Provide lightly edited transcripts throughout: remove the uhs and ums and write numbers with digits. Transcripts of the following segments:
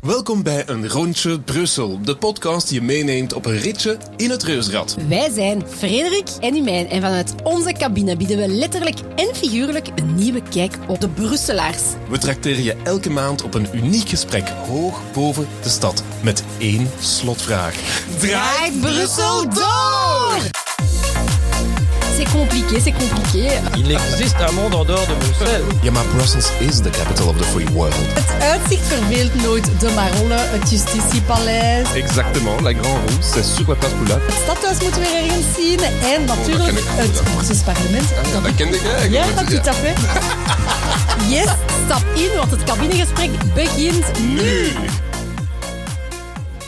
Welkom bij een Rondje Brussel, de podcast die je meeneemt op een ritje in het reuzenrad. Wij zijn Frederik en Imijn en vanuit onze cabine bieden we letterlijk en figuurlijk een nieuwe kijk op de Brusselaars. We trakteren je elke maand op een uniek gesprek hoog boven de stad met één slotvraag. Draait Brussel door! C'est compliqué. Il existe un monde en dehors de Bruxelles. Ja, maar Brussels is the capital of the free world. Het uitzicht verveelt nooit. De Marollen, het Justitiepaleis. Exactement, la Grande Roue, c'est sur la place Poulard. Het stadhuis moeten we weer ergens zien. En natuurlijk het Brussels parlement. Dat kende ik eigenlijk. Ja, dat doet dat, hè. Yes, stap in, want het cabinegesprek begint nu.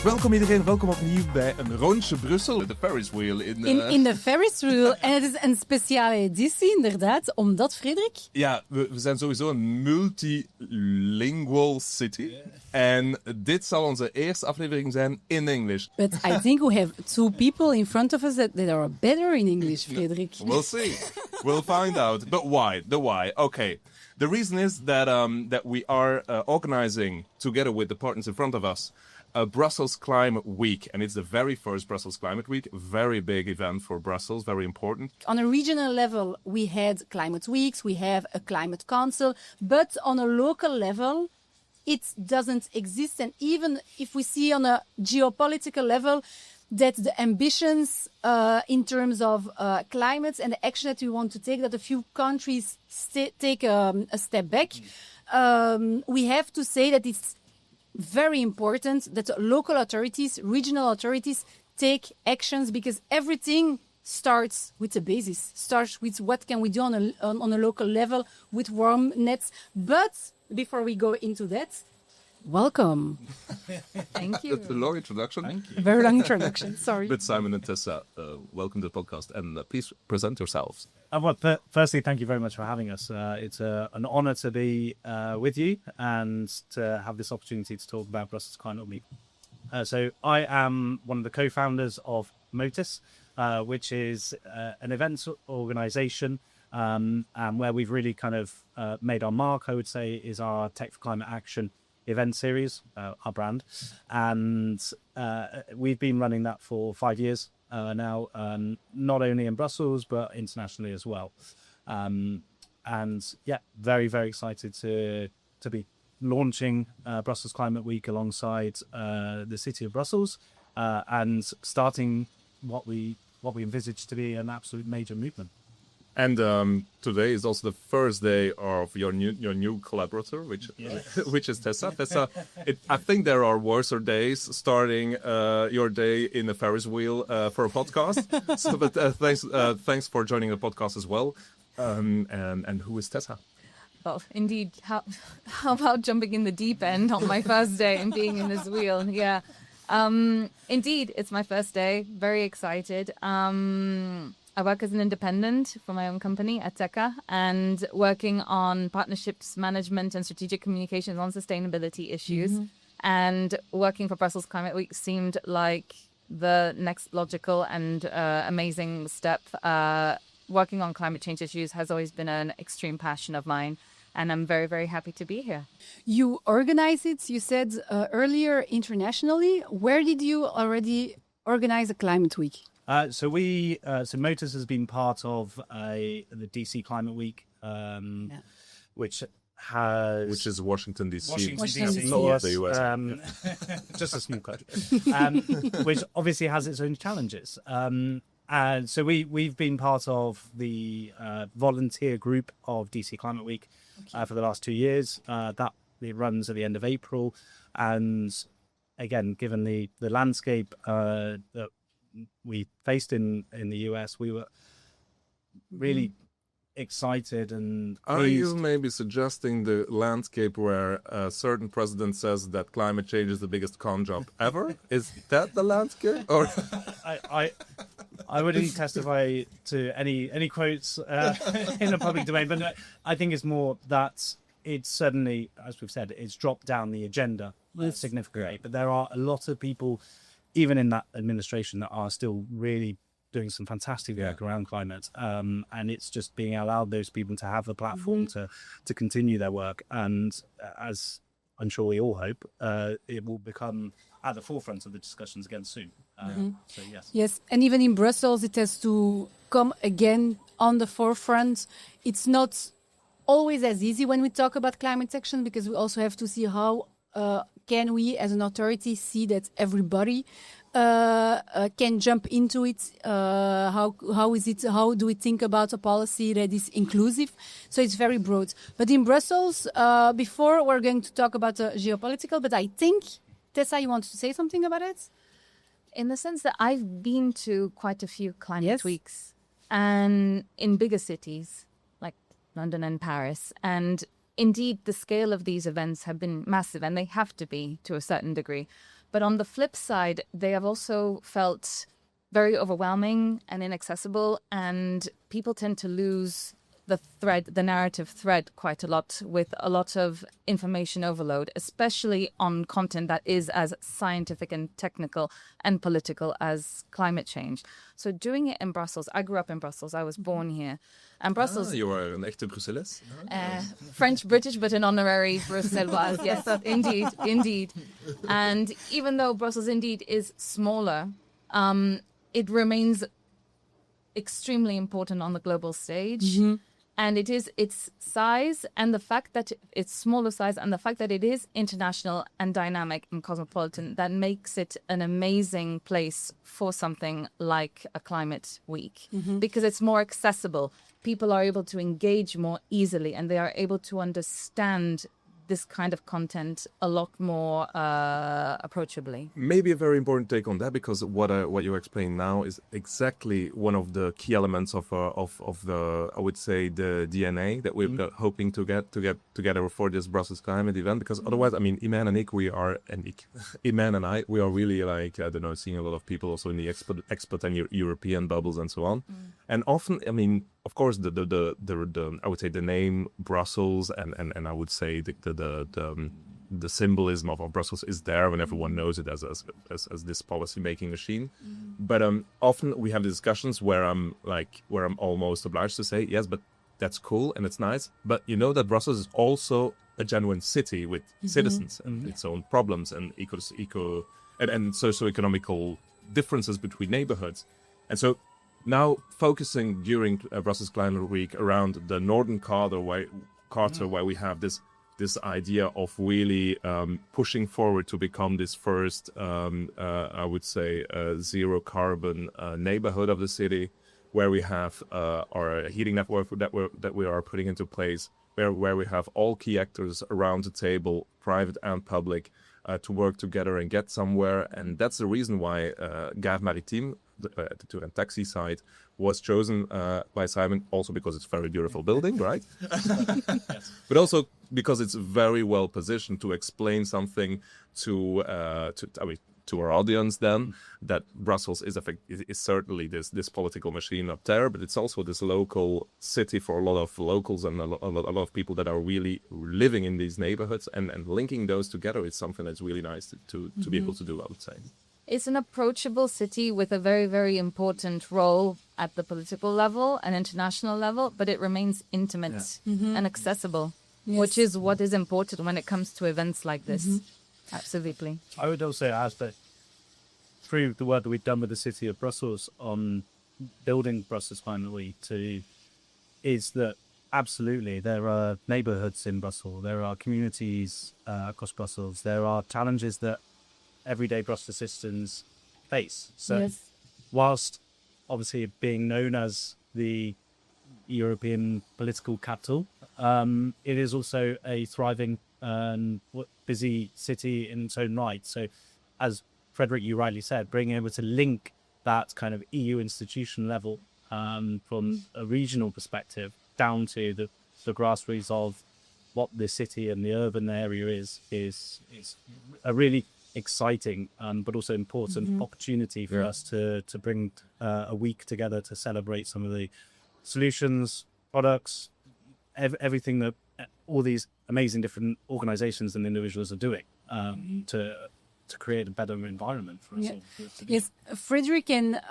Welkom iedereen, welkom opnieuw bij een Rondje Brussel. De Ferris wheel In de Ferris wheel. En het is een speciale editie, inderdaad. Omdat, Frederik... Ja, we zijn sowieso een multilingual city. En dit zal onze eerste aflevering zijn in English. But I think we have two people in front of us that are better in English, Frederik. We'll see. We'll find out. But why? The why. Okay. The reason is that we are organizing, together with the partners in front of us, a Brussels Climate Week. And it's the very first Brussels Climate Week. Very big event for Brussels, very important. On a regional level, we had climate weeks, we have a climate council, but on a local level, it doesn't exist. And even if we see on a geopolitical level that the ambitions in terms of climate and the action that we want to take, that a few countries take a step back, we have to say that it's very important that local authorities, regional authorities take actions, because everything starts with the basis, starts with what can we do on a local level with warm nets. But before we go into that, welcome. Thank you. That's a long introduction. Thank you. A very long introduction, sorry. But Simon and Tessa, welcome to the podcast, and please present yourselves. Firstly, thank you very much for having us. It's an honour to be with you and to have this opportunity to talk about Brussels Climate Week. So I am one of the co-founders of Motus, which is an events organisation, and where we've really kind of made our mark, I would say, is our Tech for Climate Action event series, our brand. And we've been running that for 5 years now, not only in Brussels, but internationally as well. And yeah, very, very excited to be launching Brussels Climate Week alongside the city of Brussels, and starting what we envisage to be an absolute major movement. And today is also the first day of your new collaborator, which is Tessa. Tessa, I think there are worse days starting your day in a Ferris wheel for a podcast. But thanks for joining the podcast as well. And who is Tessa? Well, indeed, how about jumping in the deep end on my first day and being in this wheel? Yeah, indeed, it's my first day. Very excited. I work as an independent for my own company, Ateka, and working on partnerships management and strategic communications on sustainability issues. Mm-hmm. And working for Brussels Climate Week seemed like the next logical and amazing step. Working on climate change issues has always been an extreme passion of mine, and I'm very, very happy to be here. You organize it, you said earlier, internationally. Where did you already organize a climate week? So Motus has been part of the DC Climate Week, which is Washington DC. Washington DC, not yes. the US. Just a small country, which obviously has its own challenges. And so we've been part of the volunteer group of DC Climate Week for the last 2 years. That it runs at the end of April, and again, given the landscape that we faced in the US, we were really excited and pleased. Are you maybe suggesting the landscape where a certain president says that climate change is the biggest con job ever? Is that the landscape? Or I wouldn't testify to any quotes in the public domain, but I think it's more that it's certainly, as we've said, it's dropped down the agenda significantly. But there are a lot of people, even in that administration, that are still really doing some fantastic work around climate, and it's just being allowed those people to have the platform to continue their work. And as I'm sure we all hope, it will become at the forefront of the discussions again soon. So yes. Yes, and even in Brussels, it has to come again on the forefront. It's not always as easy when we talk about climate action, because we also have to see how can we as an authority see that everybody can jump into it. How is it? How do we think about a policy that is inclusive? So it's very broad. But in Brussels, before we're going to talk about geopolitical, but I think, Tessa, you want to say something about it? In the sense that I've been to quite a few climate weeks, and in bigger cities like London and Paris. And indeed, the scale of these events have been massive, and they have to be to a certain degree. But on the flip side, they have also felt very overwhelming and inaccessible, and people tend to lose the narrative thread quite a lot, with a lot of information overload, especially on content that is as scientific and technical and political as climate change. So doing it in Brussels, I grew up in Brussels, I was born here. And Brussels... you are an echte Bruxelles? French-British, but an honorary Bruxelloise. Yes, indeed. And even though Brussels indeed is smaller, it remains extremely important on the global stage. And it is its size and the fact that it's smaller size and the fact that it is international and dynamic and cosmopolitan that makes it an amazing place for something like a climate week, because it's more accessible. People are able to engage more easily, and they are able to understand this kind of content a lot more approachably. Maybe a very important take on that, because what you explain now is exactly one of the key elements of the, I would say, the DNA that we're hoping to get together for this Brussels climate event. Because otherwise, I mean, Iman and I, we are really like, I don't know, seeing a lot of people also in the expat and European bubbles and so on. And often, I mean, of course, the I would say the name Brussels and I would say the symbolism of Brussels is there when everyone knows it as this policy making machine. But often we have discussions where I'm almost obliged to say, yes, but that's cool and it's nice. But you know that Brussels is also a genuine city with citizens and its own problems and and socioeconomical differences between neighborhoods. And so now focusing during Brussels Climate Week around the northern quarter where we have this idea of really pushing forward to become this first, I would say, zero carbon neighborhood of the city, where we have our heating network that we are putting into place, where we have all key actors around the table, private and public, to work together and get somewhere. And that's the reason why Gave Maritime, the tour and taxi site, was chosen by Simon, also because it's a very beautiful building, right? Yes. But also because it's very well positioned to explain something to our audience then, that Brussels is certainly this political machine up there, but it's also this local city for a lot of locals and a lot of people that are really living in these neighborhoods, and linking those together is something that's really nice to be able to do, I would say. It's an approachable city with a very, very important role at the political level and international level, but it remains intimate and accessible, which is what is important when it comes to events like this. Absolutely. I would also add that through the work that we've done with the city of Brussels on building Brussels Climate Week is that absolutely there are neighbourhoods in Brussels, there are communities across Brussels, there are challenges that everyday Brussels citizens face. So whilst obviously being known as the European political capital, it is also a thriving and busy city in its own right. So as Frederick, you rightly said, being able to link that kind of EU institution level from a regional perspective down to the grassroots of what the city and the urban area is a really exciting but also important opportunity for us to bring a week together to celebrate some of the solutions, products, everything that all these amazing different organizations and individuals are doing to create a better environment for us all. Yes, Frederick and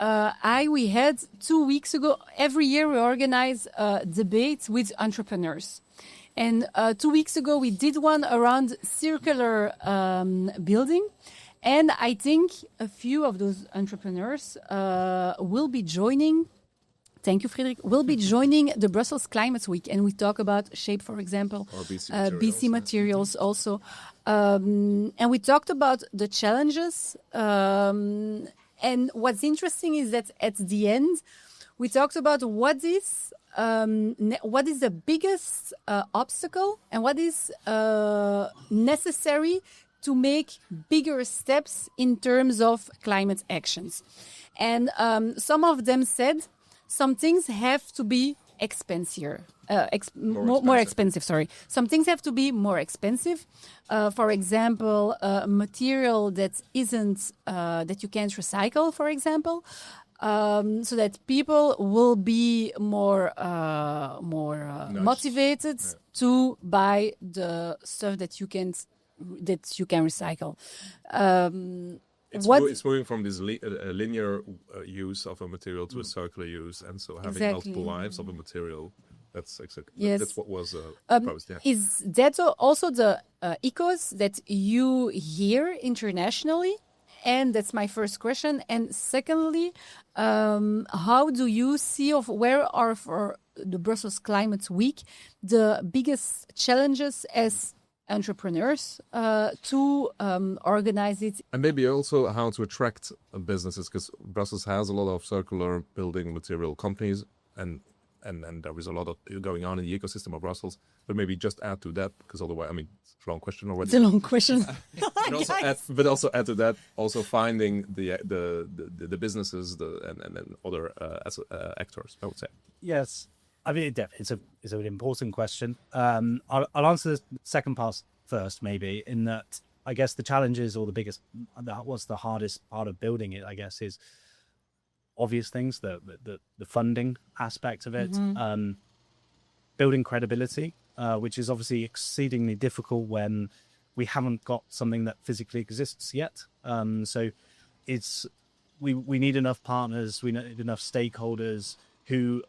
we had 2 weeks ago, every year we organize debates with entrepreneurs. And 2 weeks ago, we did one around circular building. And I think a few of those entrepreneurs will be joining. Thank you, Frederik. Will be joining the Brussels Climate Week, and we talk about shape, for example, Or BC materials also. And we talked about the challenges. And what's interesting is that at the end, we talked about what is the biggest obstacle and what is necessary to make bigger steps in terms of climate actions. And some of them said some things have to be expensive. More expensive, sorry. Some things have to be more expensive. For example, material that isn't that you can't recycle, for example, so that people will be more motivated to buy the stuff that you can recycle. It's moving from this linear use of a material to a circular use, and so having multiple lives of a material. That's exactly that's what was proposed. Yeah. Is that also the ecos that you hear internationally? And that's my first question. And secondly, how do you see where are for the Brussels Climate Week the biggest challenges as entrepreneurs to organize it? And maybe also how to attract businesses, because Brussels has a lot of circular building material companies, and there is a lot of going on in the ecosystem of Brussels. But maybe just add to that, because otherwise, I mean, it's a long question already. It's a long question. But also add to that, also finding the businesses and other actors, I would say. Yes. I mean, it's an important question. I'll answer the second part first, maybe, in that I guess the challenges or what's the hardest part of building it, I guess, is obvious things, the funding aspect of it, building credibility, which is obviously exceedingly difficult when we haven't got something that physically exists yet. So we need enough partners, we need enough stakeholders who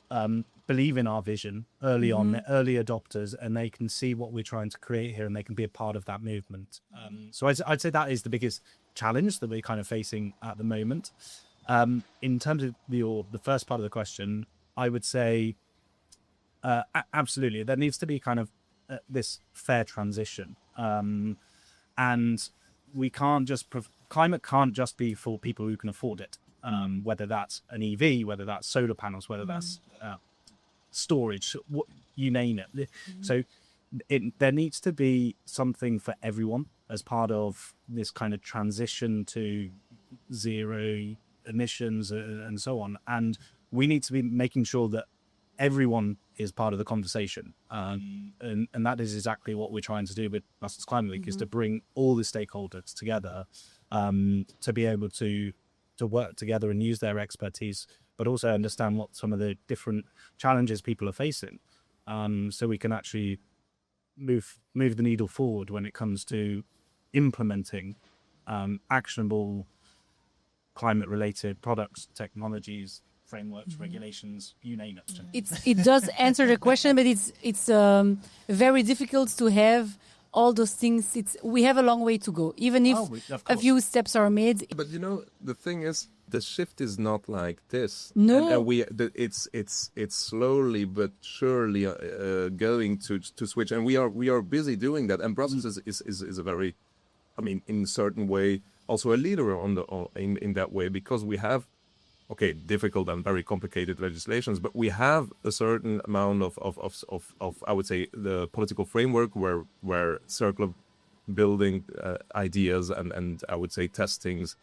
believe in our vision early on, they're early adopters, and they can see what we're trying to create here, and they can be a part of that movement. So I'd say that is the biggest challenge that we're kind of facing at the moment. In terms of the first part of the question, I would say absolutely there needs to be kind of this fair transition, and we can't just climate can't just be for people who can afford it, whether that's an EV, whether that's solar panels, whether that's storage, you name it. So there needs to be something for everyone as part of this kind of transition to zero emissions and so on, and we need to be making sure that everyone is part of the conversation, and that is exactly what we're trying to do with Brussels Climate Week, is to bring all the stakeholders together, to be able to work together and use their expertise, but also understand what some of the different challenges people are facing, so we can actually move the needle forward when it comes to implementing actionable climate-related products, technologies, frameworks, regulations, you name it. It does answer the question, but it's very difficult to have all those things. We have a long way to go, even if a few steps are made. But you know, the thing is, the shift is not like this. No, it's slowly but surely going to switch, and we are busy doing that. And Brussels is a very, I mean, in a certain way, also a leader in that way, because we have, difficult and very complicated legislations, but we have a certain amount of I would say the political framework where circular building ideas and I would say testings,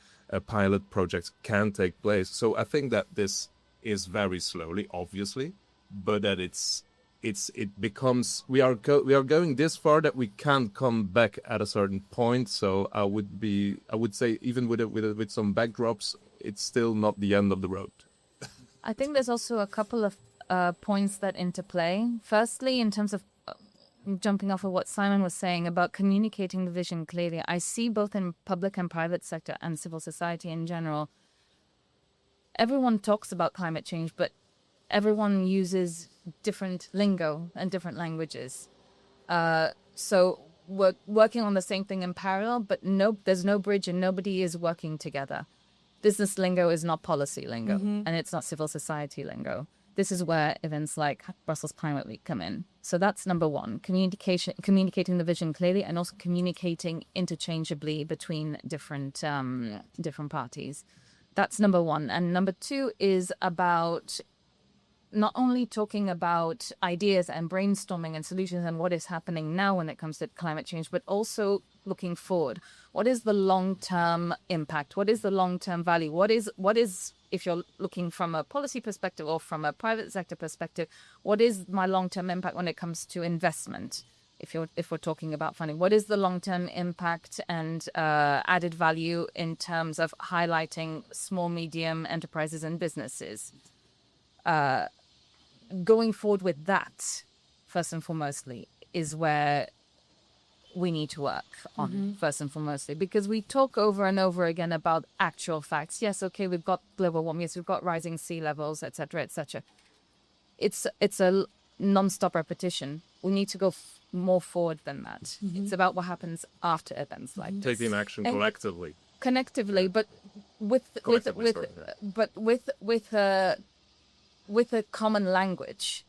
pilot projects can take place. So I think that this is very slowly, obviously, but that it becomes we are going this far that we can't come back at a certain point. So I would say even with some backdrops, it's still not the end of the road. I think there's also a couple of points that interplay. Firstly, in terms of jumping off of what Simon was saying about communicating the vision clearly, I see both in public and private sector and civil society in general, everyone talks about climate change, but everyone uses different lingo and different languages. So we're working on the same thing in parallel, but there's no bridge and nobody is working together. Business lingo is not policy lingo, and it's not civil society lingo. This is where events like Brussels Climate Week come in. So that's number one, communicating the vision clearly, and also communicating interchangeably between different parties. That's number one. And number two is about not only talking about ideas and brainstorming and solutions and what is happening now when it comes to climate change, but also looking forward. What is the long-term impact? What is the long-term value? What is, if you're looking from a policy perspective or from a private sector perspective, what is my long-term impact when it comes to investment? If we're talking about funding, what is the long-term impact and added value in terms of highlighting small, medium enterprises and businesses? Going forward with that, first and foremostly, is where we need to work on, first and foremostly, because we talk over and over again about actual facts. Yes, okay, we've got global warming, yes, we've got rising sea levels, etc., etc. It's a non-stop repetition. We need to go more forward than that. It's about what happens after events like this. Taking action collectively. Connectively, but with a common language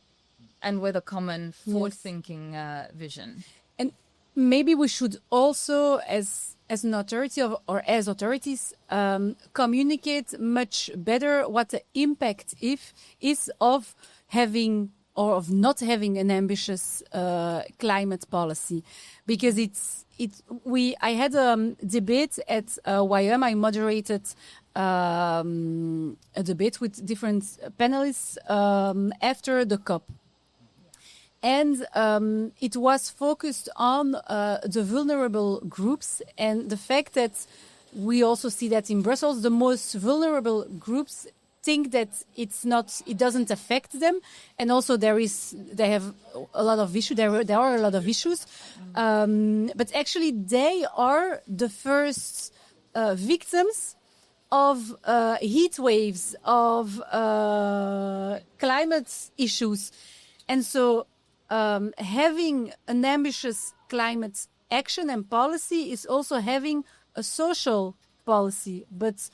and with a common forward-thinking vision. And maybe we should also, as an authority or as authorities, communicate much better what the impact is of having or of not having an ambitious climate policy, because I had a debate at YM. I moderated a debate with different panelists after the COP. And it was focused on the vulnerable groups and the fact that we also see that in Brussels, the most vulnerable groups think that it doesn't affect them, and also there are a lot of issues, but actually they are the first victims of heat waves, of climate issues, and so having an ambitious climate action and policy is also having a social policy, but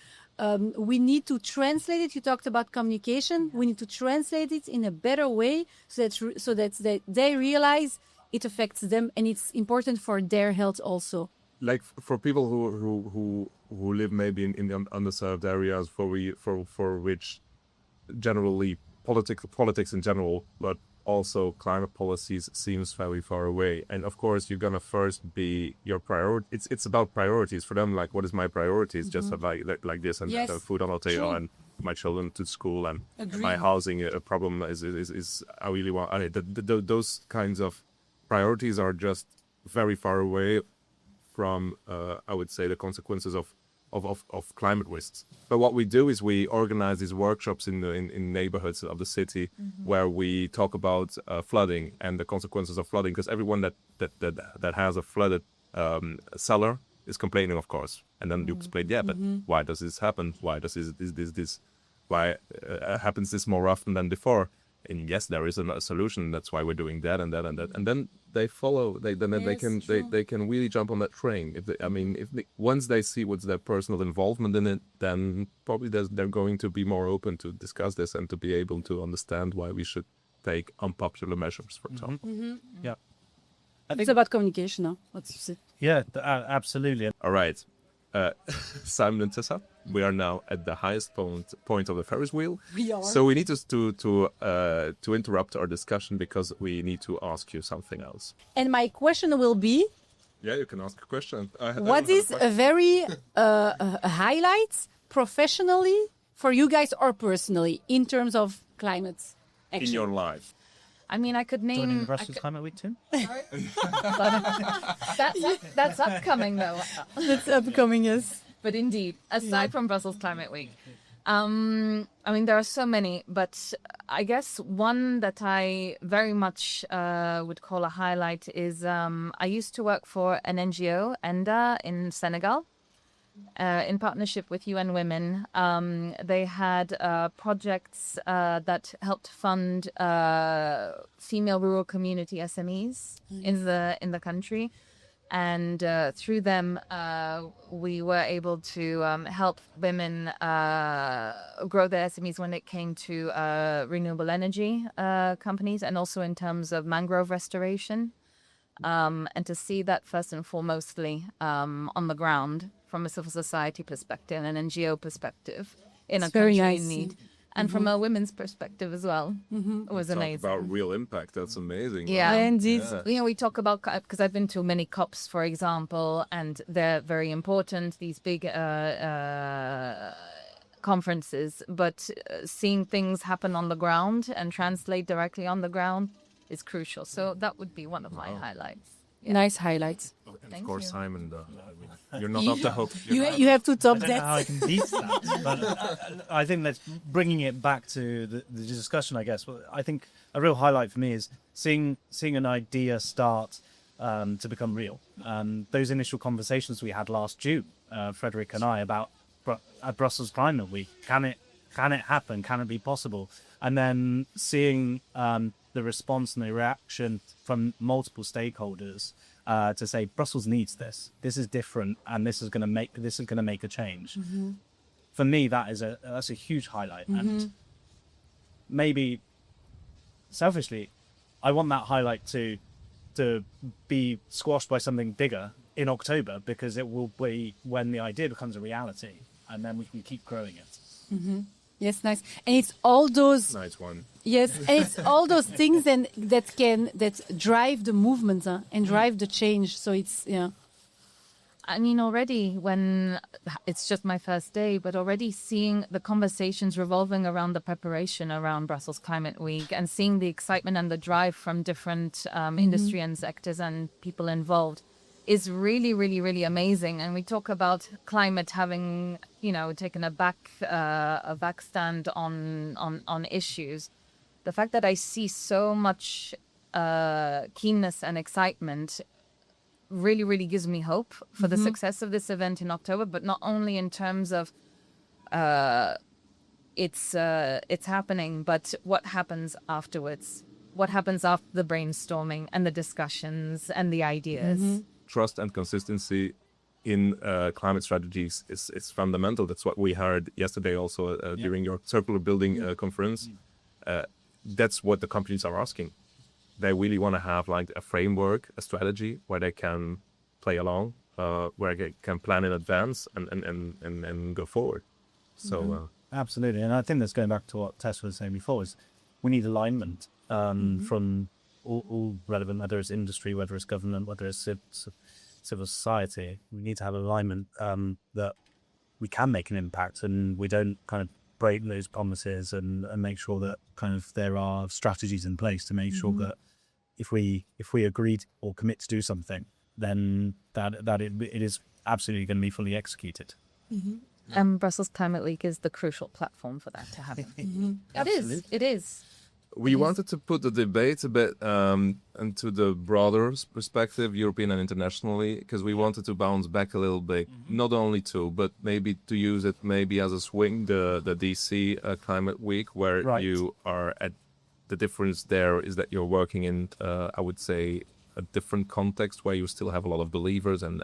we need to translate it. You talked about communication. We need to translate it in a better way so that they realize it affects them and it's important for their health also. Like for people who live maybe in the underserved areas, for which generally politics in general, but also climate policies seems very far away. And of course, you're gonna first be your priority. It's about priorities for them. Like, what is my priorities? Just like this and yes, food on the table and my children to school and my housing problem is I really want. Those kinds of priorities are just very far away from I would say the consequences of climate risks. But what we do is we organize these workshops in neighborhoods of the city where we talk about flooding and the consequences of flooding, because everyone that has a flooded cellar is complaining, of course. And then you explain, but why does this happen? Why does this why happens this more often than before? And yes, there is a solution. That's why we're doing that and that and that. And then they follow. They can really jump on that train. Once they see what's their personal involvement in it, then probably they're going to be more open to discuss this and to be able to understand why we should take unpopular measures, for example. Yeah, I think it's about communication. Huh? What you say? Yeah, absolutely. All right, Simon and Tessa, we are now at the highest point of the Ferris wheel. We are. So we need to interrupt our discussion because we need to ask you something else. And my question will be, yeah, you can ask a question. What is a very a highlight professionally for you guys or personally in terms of climate action? In your life? I mean, I could name... Joining the Brussels Climate Week too? That's upcoming, though. That's upcoming, yes. But indeed, aside from Brussels Climate Week, I mean, there are so many, but I guess one that I very much would call a highlight is I used to work for an NGO, ENDA, in Senegal. in partnership with UN Women. They had projects that helped fund female rural community SMEs in the country. And through them, we were able to help women grow their SMEs when it came to renewable energy companies, and also in terms of mangrove restoration. And to see that first and foremostly on the ground from a civil society perspective and an NGO perspective in a very country nice. in need. And from a women's perspective as well. It was Talk amazing. about real impact. That's amazing. Yeah. Indeed. You know, we talk about, because I've been to many COPs, for example, and they're very important, these big conferences, but seeing things happen on the ground and translate directly on the ground is crucial. So that would be one of my highlights. Nice highlights. And Thank of course, you. Simon, you're not up to hope. You have to top I don't know how I that. can beat that, but I think that's bringing it back to the discussion, I guess. Well, I think a real highlight for me is seeing an idea start to become real. Those initial conversations we had last June, Frederick and I, about at Brussels Climate Week. Can it happen? Can it be possible? And then seeing the response and the reaction from multiple stakeholders to say Brussels needs this. This is different, and this is going to make a change. For me, that's a huge highlight, and maybe selfishly, I want that highlight to be squashed by something bigger in October, because it will be when the idea becomes a reality, and then we can keep growing it. Yes, nice. And it's all those Nice one. yes, and it's all those things that drive the movement and drive the change. So it's I mean, already when it's just my first day, but already seeing the conversations revolving around the preparation around Brussels Climate Week, and seeing the excitement and the drive from different industry and sectors and people involved is really, really, really amazing. And we talk about climate having, taken a back stand on issues. The fact that I see so much keenness and excitement really, really gives me hope for the success of this event in October, but not only in terms of it's happening, but what happens afterwards, what happens after the brainstorming and the discussions and the ideas. Trust and consistency in climate strategies is fundamental. That's what we heard yesterday also during your circular building conference. That's what the companies are asking. They really want to have like a framework, a strategy where they can play along, where they can plan in advance and go forward. So Absolutely, and I think that's going back to what Tessa was saying before, is we need alignment from all relevant, whether it's industry, whether it's government, whether it's civil society. We need to have alignment that we can make an impact, and we don't kind of break those promises, and make sure that kind of there are strategies in place to make sure that if we agreed or commit to do something, then that it is absolutely going to be fully executed. And Brussels Climate Week is the crucial platform for that to happen. It is. we wanted to put the debate a bit into the broader perspective, European and internationally, because we wanted to bounce back a little bit, not only but maybe to use it maybe as a swing, the DC Climate Week, where you are at. The difference there is that you're working in, I would say, a different context where you still have a lot of believers and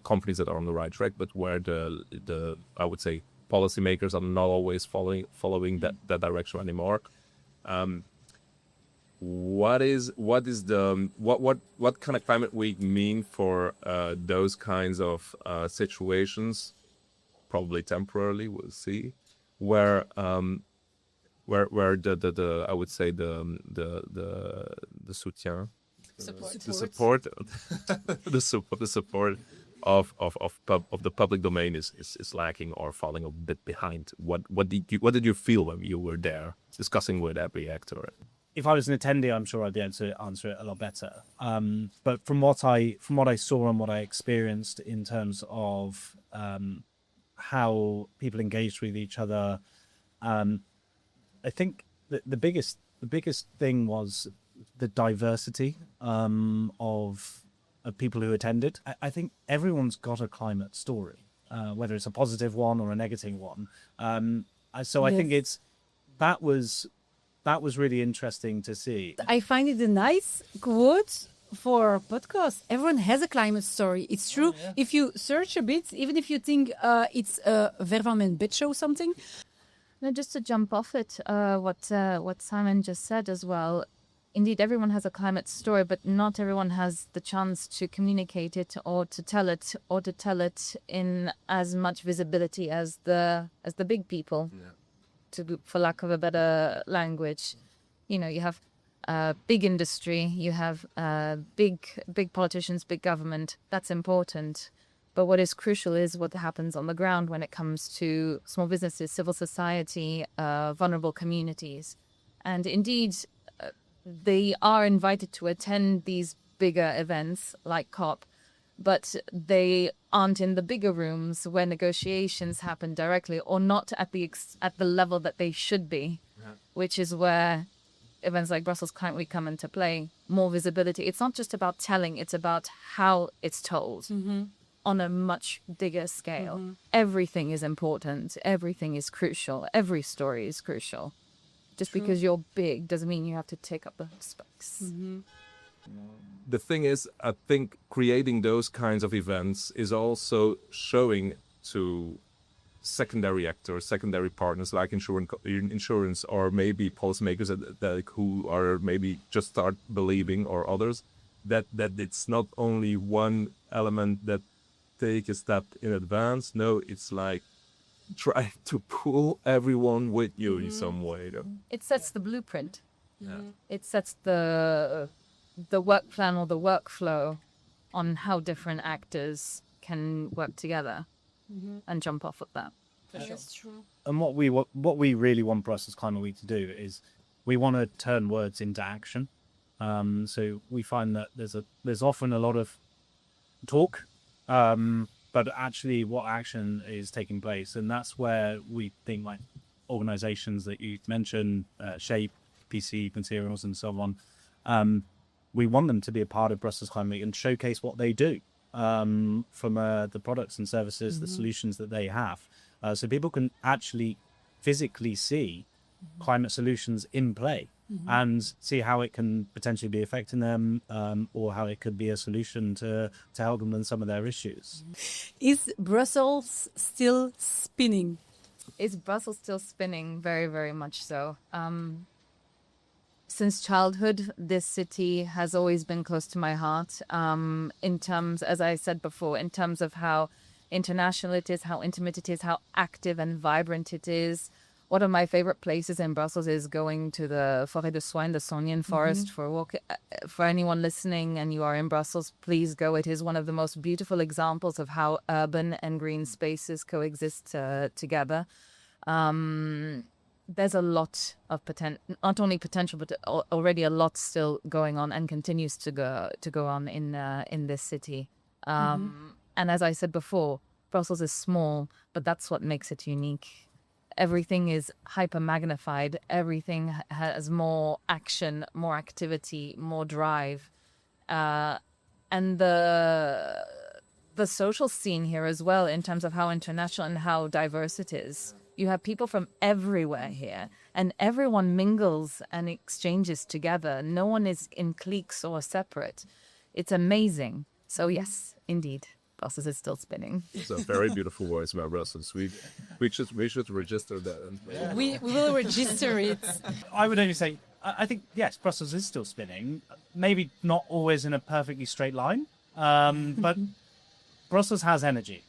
companies that are on the right track, but where the I would say policymakers are not always following that direction anymore. What kind of climate week mean for those kinds of situations? Probably temporarily, we'll see. Where the I would say the soutien, the support of the public domain is lacking or falling a bit behind. What did you feel when you were there discussing with every actor? If I was an attendee, I'm sure I'd be able to answer it a lot better. But from what I saw and what I experienced in terms of how people engaged with each other, I think the biggest thing was the diversity of people who attended. I think everyone's got a climate story. whether it's a positive one or a negative one. So I think that was really interesting to see. I find it a nice quote for our podcast. Everyone has a climate story. It's true. If you search a bit, even if you think it's a ver van mijn bedshow or something. No, just to jump off it, what Simon just said as well. Indeed, everyone has a climate story, but not everyone has the chance to communicate it or to tell it in as much visibility as the big people. For lack of a better language, you have big industry, you have big politicians, big government. That's important. But what is crucial is what happens on the ground when it comes to small businesses, civil society, vulnerable communities. And indeed, they are invited to attend these bigger events like COP, but they aren't in the bigger rooms where negotiations happen directly, or not at the level that they should be, which is where events like Brussels Climate Week come into play. More visibility. It's not just about telling, it's about how it's told on a much bigger scale. Everything is important. Everything is crucial. Every story is crucial. Just because you're big doesn't mean you have to take up the space. The thing is, I think creating those kinds of events is also showing to secondary actors, secondary partners like insurance or maybe policymakers that who are maybe just start believing, or others, that it's not only one element that take a step in advance. No, it's like try to pull everyone with you in some way. Though. It sets the blueprint. It sets the work plan or the workflow on how different actors can work together and jump off of that. That's true. And what we really want Brussels Climate Week to do is we want to turn words into action. So we find that there's often a lot of talk, but actually what action is taking place, and that's where we think like organizations that you mentioned, Shape, PC Materials and so on, we want them to be a part of Brussels Climate Week and showcase what they do from the products and services, the solutions that they have. So people can actually physically see climate solutions in play and see how it can potentially be affecting them, or how it could be a solution to help them in some of their issues. Is Brussels still spinning? Is Brussels still spinning? Very, very much so. Since childhood, this city has always been close to my heart, in terms, as I said before, in terms of how international it is, how intimate it is, how active and vibrant it is. One of my favorite places in Brussels is going to the Forêt de Soignes, the Saunian forest, for a walk. For anyone listening and you are in Brussels, please go. It is one of the most beautiful examples of how urban and green spaces coexist together. There's a lot of not only potential, but already a lot still going on and continues to go on in this city. And as I said before, Brussels is small, but that's what makes it unique. Everything is hyper magnified. Everything has more action, more activity, more drive, and the social scene here as well, in terms of how international and how diverse it is. You have people from everywhere here, and everyone mingles and exchanges together. No one is in cliques or separate. It's amazing. So yes, indeed, Brussels is still spinning. It's a very beautiful voice about Brussels. We should register that. We will register it. I would only say, I think, yes, Brussels is still spinning. Maybe not always in a perfectly straight line, but Brussels has energy.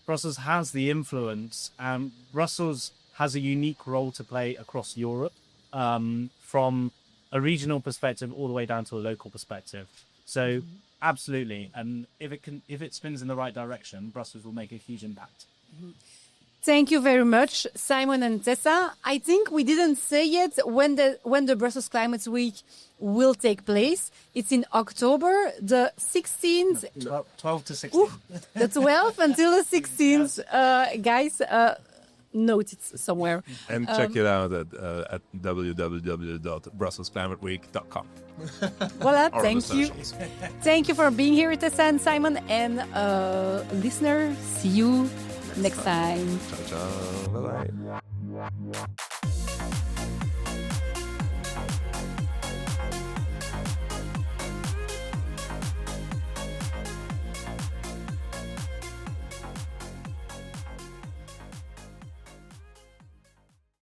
Brussels has the influence, and Brussels has a unique role to play across Europe, from a regional perspective all the way down to a local perspective. So absolutely, and if it spins in the right direction, Brussels will make a huge impact. Thank you very much, Simon and Tessa. I think we didn't say yet when the Brussels Climate Week will take place. It's in October, the 16th. 12 to 16. Ooh, the 12th until the 16th. Guys, note it somewhere. And check it out at www.brusselsclimateweek.com. Voila, thank you. Thank you for being here, Tessa and Simon. And listener, see you next time. Ciao, ciao. Bye bye.